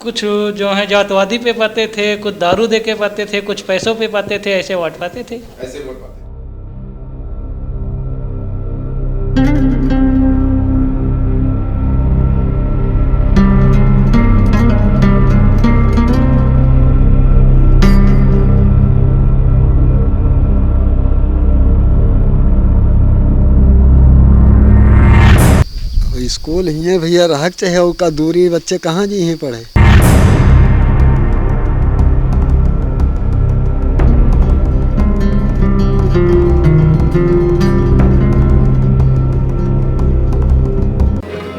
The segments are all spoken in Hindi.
कुछ जो है जातवादी पे पाते थे, कुछ दारू दे के पाते थे, कुछ पैसों पे पाते थे, ऐसे वोट पाते थे। ऐसे वोट पाते। स्कूल ही है भैया, रहक चाहे उसका दूरी, बच्चे कहाँ जी ही पढ़े।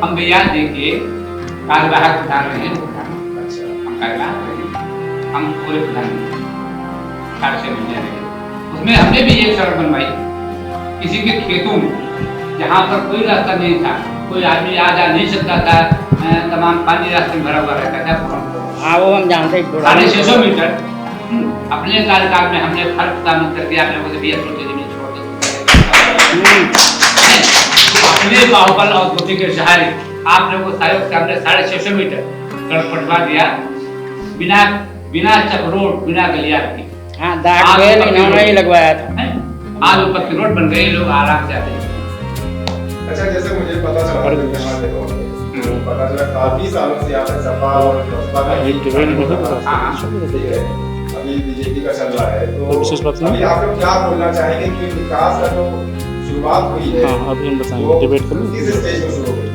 हम भैया देखिए कार्यवाहक प्रधान रहे हैं, हम कार्यवाहक रहे, हम पूरे प्रधान 4-6 महीने रहे। उसमें हमने भी एक सड़क बनवाई किसी के खेतों में, जहाँ पर कोई रास्ता नहीं था, कोई आदमी आ जा नहीं सकता था, तमाम पानी रास्ते में भरा हुआ रहता था। हाँ वो हम जानते हैं। 650 मीटर अपने कार्यकाल में हमने फर्क दामन करके आप लोगों से भी जमीन छोड़ दो। अपने बाहुबल और बुद्धि के सहारे आप लोगों को सहयोग से हमने 650 मीटर सड़क पटवा दिया, बिना चक रोड, बिना गलियार की। हाँ, दाग इन्होंने ही लगवाया था। आज वो पक्की रोड बन गई, लोग आराम से आते हैं। अच्छा, जैसे मुझे पता चला पता चला काफी सालों से यहाँ पे सपा और बसपा का ठीक है, अभी बीजेपी का चल रहा है, तो अभी आप लोग क्या बोलना चाहेंगे कि विकास का जो शुरुआत हुई है किस स्टेज में शुरू हुई,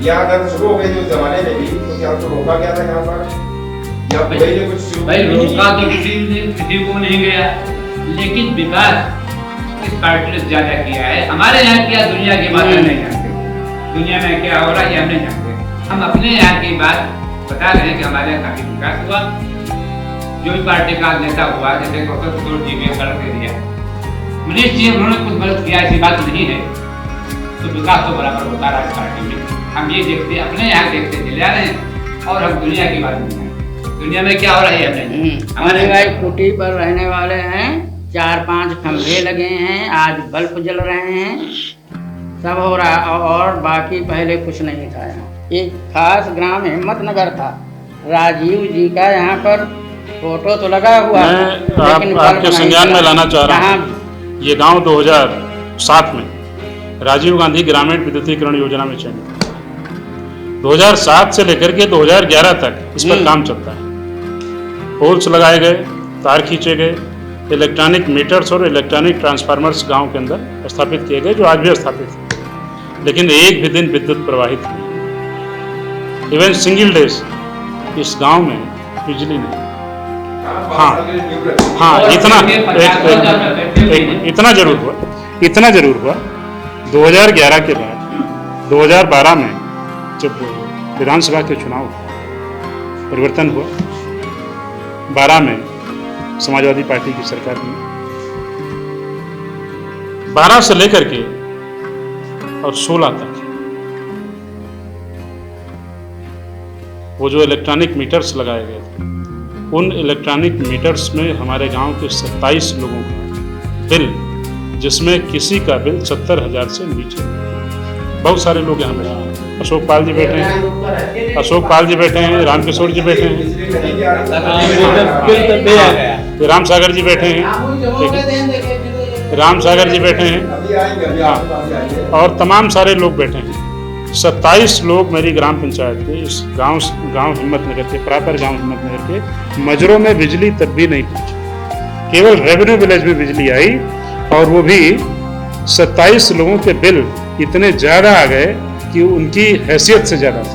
या अगर शुरू हो गई जो जमाने में भी, तो क्या उसको रोका गया था यहाँ पर, या पहले कुछ भाई रोका तो किसी को नहीं गया, लेकिन विकास इस पार्टी ने ज्यादा किया है। हमारे यहाँ किया, दुनिया की बात नहीं जानते, दुनिया में क्या हो रहा है ये हम नहीं जानते। हम अपने यहाँ की बात बता रहे हैं कि हमारे यहाँ काफी विकास हुआ। जो भी पार्टी का नेता हुआ, जैसे डॉक्टर जी ने सड़क दे दिया, मनीष जी उन्होंने कुछ मदद किया, ऐसी बात नहीं है, तो विकास तो बराबर होता रहा इस पार्टी में। हम ये देखते अपने यहाँ देखते चले आ रहे हैं, और हम दुनिया की बात नहीं जानते, दुनिया में क्या हो रहा है हमने। हमारे भाई कुटी पर रहने वाले हैं, 4-5 खंभे लगे हैं, आज बल्ब जल रहे हैं, सब हो रहा है। और बाकी पहले कुछ नहीं था यहाँ। एक खास ग्राम हिम्मतनगर था, राजीव जी का यहाँ पर फोटो तो लगा हुआ है, लेकिन आपके संज्ञान में लाना चाह रहा हूँ, ये गांव 2007 में राजीव गांधी ग्रामीण विद्युतीकरण योजना में चयनित, 2007 से लेकर के 2011 तक इस पर काम चलता है। पोल्स लगाए गए, तार खींचे गए, इलेक्ट्रॉनिक मीटर्स और इलेक्ट्रॉनिक ट्रांसफार्मर्स गांव के अंदर स्थापित किए गए, जो आज भी स्थापित हैं, लेकिन एक भी दिन विद्युत प्रवाहित नहीं। इवन सिंगल डेज इस गांव में बिजली नहीं। हाँ, इतना जरूर हुआ 2011 के बाद 2012 में जब विधानसभा के चुनाव परिवर्तन हुआ, 12 में समाजवादी पार्टी की सरकार ने 12 से लेकर के और 16 तक वो जो इलेक्ट्रॉनिक मीटर्स लगाए गए थे, उन इलेक्ट्रॉनिक मीटर्स में हमारे गांव के 27 लोगों का बिल, जिसमें किसी का बिल 70,000 से नीचे। बहुत सारे लोग यहाँ बैठे हैं, अशोक पाल जी बैठे हैं, रामकिशोर जी बैठे हैं, राम सागर जी बैठे हैं, हाँ, और तमाम सारे लोग बैठे हैं। 27 लोग मेरी ग्राम पंचायत के इस गांव हिम्मतनगर के, प्रॉपर गांव हिम्मतनगर के मजरों में बिजली तब भी नहीं पहुंची, केवल रेवेन्यू विलेज में बिजली आई, और वो भी 27 लोगों के बिल इतने ज्यादा आ गए कि उनकी हैसियत से ज्यादा थी।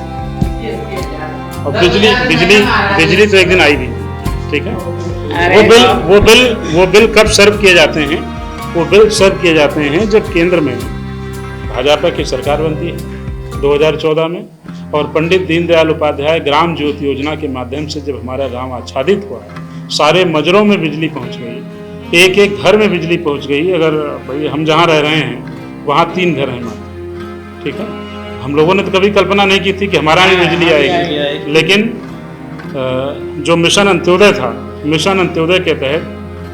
और बिजली तो एक दिन आई भी, ठीक है। वो बिल कब सर्व किए जाते हैं? वो बिल सर्व किए जाते हैं जब केंद्र में भाजपा की सरकार बनती है 2014 में, और पंडित दीनदयाल उपाध्याय ग्राम ज्योति योजना के माध्यम से जब हमारा गांव आच्छादित हुआ, सारे मजरों में बिजली पहुंच गई, एक एक घर में बिजली पहुंच गई। अगर भाई हम जहां रह रहे हैं वहां 3 घर हैं मात्र, ठीक है। हम लोगों ने तो कभी कल्पना नहीं की थी कि हमारा भी बिजली आएगी, लेकिन जो मिशन अंत्योदय था, मिशन अंत्योदय के तहत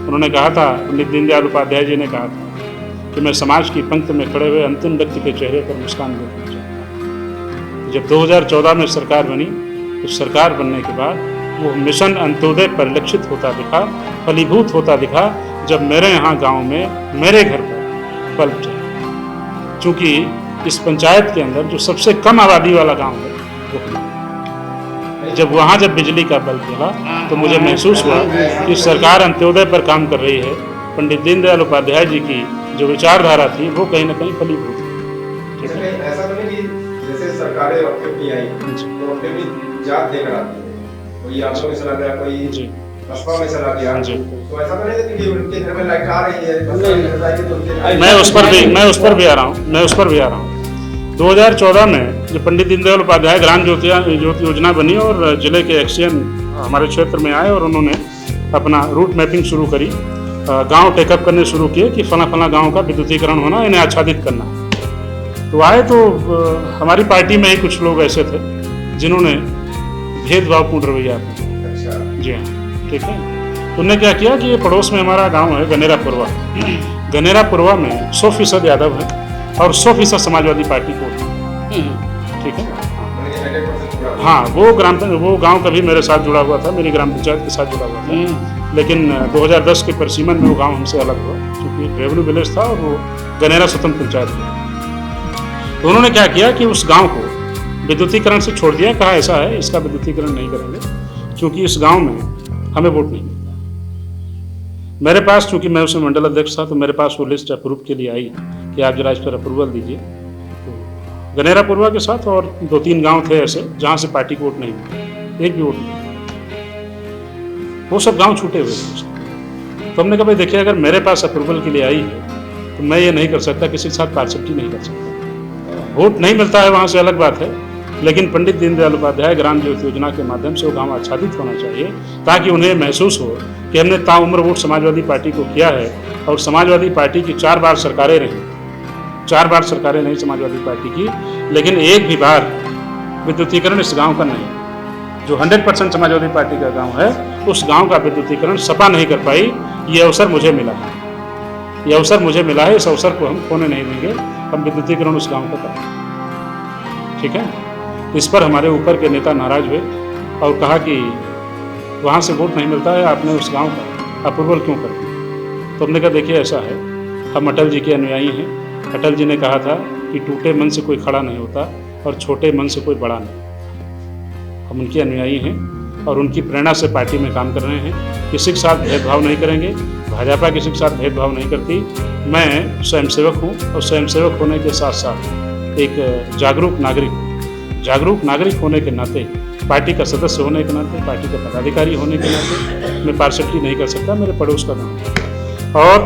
उन्होंने कहा था, पंडित दीनदयाल उपाध्याय जी ने कहा था कि मैं समाज की पंक्ति में खड़े हुए अंतिम व्यक्ति के चेहरे पर मुस्कान देखना चाहता हूँ। जब 2014 में सरकार बनी तो सरकार बनने के बाद वो मिशन अंत्योदय परिलक्षित होता दिखा, फलीभूत होता दिखा जब मेरे यहाँ गांव में मेरे घर पर बल्ब जला। चूँकि इस पंचायत के अंदर जो सबसे कम आबादी वाला गांव है वो, जब वहाँ जब बिजली का बल्ब जला तो मुझे महसूस हुआ कि सरकार अंत्योदय पर काम कर रही है। पंडित दीनदयाल उपाध्याय जी की जो विचारधारा थी वो कहीं ना कहीं फलीभूत हुई। ऐसा तो नहीं कि जैसे सरकारें अपनी आई तो अपने भी जात देकर आती है, कोई आंसू में चला गया, कोई बसपा में चला गया, तो ऐसा तो नहीं कि उनके घर में लाइट आ रही है। मैं उस पर भी आ रहा हूँ। 2014 में जो पंडित दीनदयाल उपाध्याय ग्राम ज्योति योजना बनी और जिले के एक्सचेंज हमारे क्षेत्र में आए और उन्होंने अपना रूट मैपिंग शुरू करी, गांव टेकअप करने शुरू किए कि फला गांव का विद्युतीकरण होना, इन्हें आच्छादित करना। तो आए तो हमारी पार्टी में ही कुछ लोग ऐसे थे जिन्होंने भेदभावपूर्ण रवैया अपनाया। जी हाँ, ठीक है। तो उन्होंने क्या किया कि ये पड़ोस में हमारा गांव है गनेरापुरवा, गनेरापुरवा में 100% यादव है और 100% समाजवादी पार्टी को, ठीक है। हाँ, वो गांव कभी मेरे साथ जुड़ा हुआ था, मेरी ग्राम पंचायत के साथ जुड़ा हुआ था, लेकिन 2010 के परिसीमन में वो गांव हमसे अलग हुआ क्योंकि रेवेन्यू विलेज था और वो गनेरा स्वतंत्र पंचायत था। तो उन्होंने क्या किया कि उस गांव को विद्युतीकरण से छोड़ दिया, कहा ऐसा है इसका विद्युतीकरण नहीं करेंगे क्योंकि इस गांव में हमें वोट नहीं मिलता। मेरे पास, चूंकि मैं उसमें मंडल अध्यक्ष था, तो मेरे पास वो लिस्ट अप्रूव के लिए आई कि आप जरा इस पर अप्रूवल दीजिए। तो गनेरापुरवा के साथ और 2-3 गांव थे ऐसे जहां से पार्टी को वोट नहीं मिला, एक भी वोट नहीं, वो सब गांव छूटे हुए थे। तो हमने कहा भाई देखिए, अगर मेरे पास अप्रूवल के लिए आई है तो मैं ये नहीं कर सकता, किसी के साथ पार्सिटी नहीं कर सकता। वोट नहीं मिलता है वहाँ से अलग बात है, लेकिन पंडित दीनदयाल उपाध्याय ग्राम ज्योति योजना के माध्यम से वो गांव आच्छादित होना चाहिए ताकि उन्हें महसूस हो कि हमने ताउम्र वोट समाजवादी पार्टी को किया है। और समाजवादी पार्टी की 4 बार सरकारें रहीं, 4 बार सरकारें नहीं समाजवादी पार्टी की, लेकिन एक भी बार विद्युतीकरण इस गाँव का नहीं। जो 100% समाजवादी पार्टी का गाँव है, उस गाँव का विद्युतीकरण सपा नहीं कर पाई। ये अवसर मुझे मिला है, ये अवसर मुझे मिला है, इस अवसर को हम खोने नहीं देंगे। हम विद्युतीकरण उस गांव का करें, ठीक है। इस पर हमारे ऊपर के नेता नाराज हुए और कहा कि वहाँ से वोट नहीं मिलता है, आपने उस गांव का अप्रूवल क्यों कर दिया। तो हमने कहा देखिए ऐसा है, हम अटल जी के अनुयायी हैं। अटल जी ने कहा था कि टूटे मन से कोई खड़ा नहीं होता और छोटे मन से कोई बड़ा नहीं। हम उनके अनुयायी हैं और उनकी प्रेरणा से पार्टी में काम कर रहे हैं। किसी के साथ भेदभाव नहीं करेंगे, भाजपा किसी के साथ भेदभाव नहीं करती। मैं स्वयंसेवक हूँ और स्वयंसेवक होने के साथ साथ एक जागरूक नागरिक होने के नाते, पार्टी का सदस्य होने के नाते, पार्टी का पदाधिकारी होने के नाते मैं पार्सिटी नहीं कर सकता। मेरे पड़ोस का गाँव है और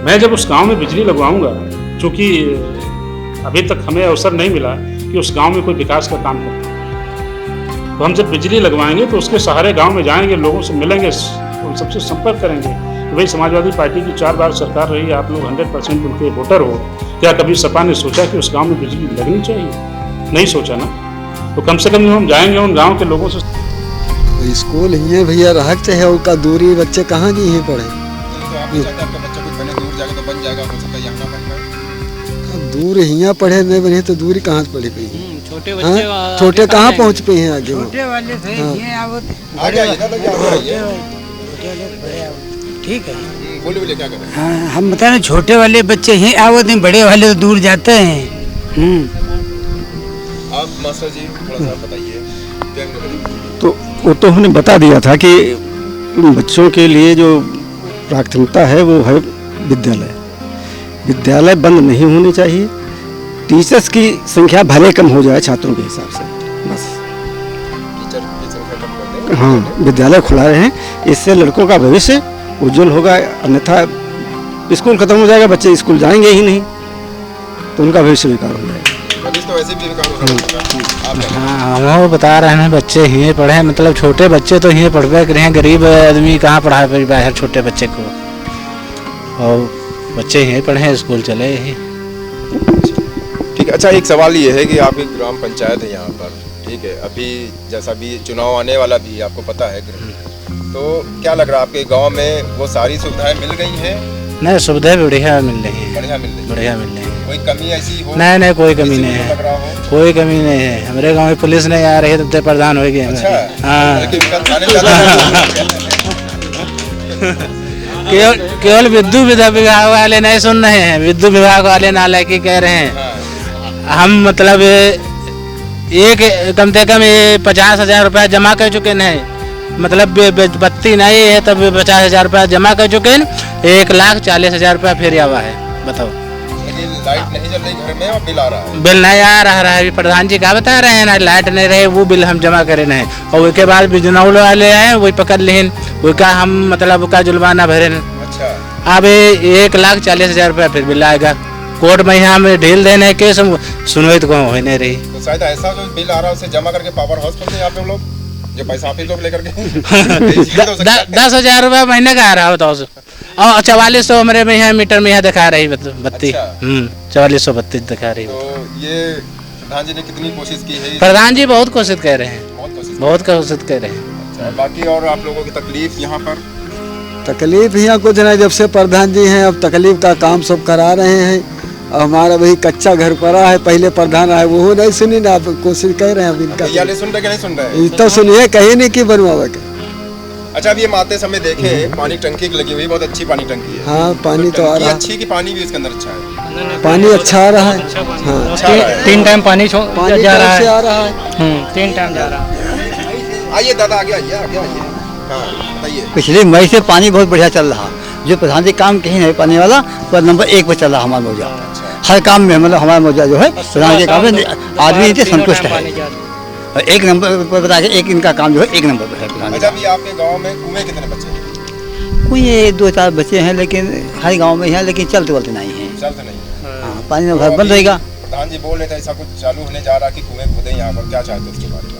मैं जब उस गाँव में बिजली लगवाऊँगा, चूँकि अभी तक हमें अवसर नहीं मिला कि उस गाँव में कोई विकास का काम करें, तो हम जब बिजली लगवाएंगे तो उसके सहारे गांव में जाएंगे, लोगों से मिलेंगे, उन सबसे संपर्क करेंगे कि भाई समाजवादी पार्टी की 4 बार सरकार रही, आप लोग 100% उनके वोटर हो। क्या कभी सपा ने सोचा कि उस गांव में बिजली लगनी चाहिए? नहीं सोचा ना। तो कम से कम हम जाएंगे उन गांव के लोगों से। तो स्कूल ही है भैया, रहक चाहे उनका दूरी, बच्चे कहाँ जी ही पढ़े। दूर हियाँ पढ़े नहीं बने तो दूरी कहाँ से पढ़ी पी, छोटे बच्चे छोटे कहाँ पहुँच पे हैं आगे। छोटे वाले थे ठीक है, बोले क्या करें। हाँ, हम बता रहे छोटे वाले बच्चे ही आवत हैं, बड़े वाले तो दूर जाते हैं। आप मास्टर जी थोड़ा सा बताइए। तो वो तो हमने बता दिया था कि बच्चों के लिए जो प्राथमिकता है वो है विद्यालय। विद्यालय बंद नहीं होने चाहिए, टीचर्स की संख्या भले कम हो जाए छात्रों के हिसाब से, बस टीचर की संख्या कम कर दें। हाँ, विद्यालय खुला रहे, इससे लड़कों का भविष्य उज्जवल होगा। अन्यथा स्कूल खत्म हो जाएगा, बच्चे स्कूल जाएंगे ही नहीं तो उनका भविष्य बेकार हो जाएगा। तो वैसे भी बेकार हो जाएगा। हाँ, हम बता रहे हैं बच्चे ही पढ़े, मतलब छोटे बच्चे तो ही पढ़वे कर रहे हैं, गरीब आदमी कहाँ पढ़ा पाए हर छोटे बच्चे को, और बच्चे ही पढ़े, स्कूल चले ही। ठीक है। अच्छा, एक सवाल ये है कि आपकी ग्राम पंचायत है यहाँ पर, ठीक है, अभी जैसा भी चुनाव आने वाला भी आपको पता है, तो क्या लग रहा है आपके गांव में वो सारी सुविधाएं मिल गई हैं नहीं, सुविधा बढ़िया मिल रही है, बढ़िया मिल रही है? बढ़िया मिल रही है। कोई कमी ऐसी हो? नहीं नहीं, कोई कमी किसी नहीं को है, लग रहा हो? कोई कमी नहीं है। हमारे गांव में पुलिस नहीं आ रही है तो प्रधान हो गए। अच्छा, हाँ, बल्कि विकास थाने में ज़्यादा केवल विद्युत विभाग वाले नहीं सुन रहे हैं, विद्युत विभाग वाले नालायकी कह रहे हैं। हम मतलब एक कम से कम 50,000 रुपया जमा कर चुके हैं, मतलब बत्ती नहीं है तब 50,000 रुपया जमा कर चुके हैं, 1,40,000 रुपया फिर आवा है। बताओ, लेकिन लाइट नहीं जल रही घर में और बिल आ रहा है? बिल नहीं आ रहा है। अभी प्रधान जी क्या बता रहे हैं ना, लाइट नहीं रहे वो बिल हम जमा करे नहीं, और उसके बाद बिजनौल वाले आए वही पकड़ लें, वो का हम मतलब का जुर्माना भरे। अच्छा, अब 1,40,000 रुपया फिर बिल आएगा। कोर्ट में यहाँ में ढील देने के सुनवाई तो हो नहीं रही। तो शायद ऐसा जो बिल आ रहा है उसे जमा करके पावर हाउस खोलते हैं यहाँ पे लोग, जो पैसा आप ही लोग लेकर के 10,000 रुपया महीने का आ रहा होता है, और 4400 हमारे में यहाँ मीटर में यहाँ दिखा रही बत्ती। अच्छा। 4400 बत्ती दिखा रही। तो ये प्रधान जी ने कितनी कोशिश की है? प्रधान जी बहुत कोशिश कर रहे हैं, बहुत कोशिश कर रहे हैं। अच्छा, बाकी और आप लोगों की तकलीफ यहाँ पर? तकलीफ यहाँ कुछ नहीं, जब से प्रधान जी हैं अब तकलीफ का काम सब करा रहे हैं। और हमारा वही कच्चा घर पड़ा है, पहले प्रधान आए वो नहीं सुनी ना, आप कोशिश कर रहे हैं अब इनका। भैया ने सुन रहे कि नहीं सुन रहे? ये तो सुनिए, कहीं नहीं की बनवावे के। अच्छा, अब ये आते समय देखे पानी टंकी लगी हुई, बहुत अच्छी पानी टंकी है। हाँ, पानी तो आ रहा है, अच्छी कि पानी भी इसके अंदर अच्छा है? पानी अच्छा आ रहा है। हाँ, अच्छा आ रहा है। 3 टाइम पानी पानी जा रहा से है। आ रहा है। 3 टाइम जा रहा है। आइए दादा, आगे आइए, आगे आइए। हाँ, बताइए। पिछले मई से पानी बहुत बढ़िया चल रहा, जो प्रधान जी काम कहीं नहीं पानी वाला, पर नंबर 1 पर चल रहा हमारा मौजा। हर काम में मतलब हमारा मौजा जो है प्रधान जी काम में आदमी इतने संतुष्ट है। और 1 नंबर पर बता के एक इनका काम जो है 1 नंबर पर है प्रधान जी। अच्छा, अभी आपके गांव में कुएं कितने बचे हैं? कोई 2-4 बच्चे हैं, लेकिन हर गाँव में है, लेकिन चलते वलते नहीं है। चलते नहीं। हाँ, पानी में घर बंद रहेगा। प्रधान जी बोल रहे थे ऐसा कुछ चालू होने जा रहा कि कुएं खुदे यहाँ पर, क्या चाहते हैं उसके बारे में?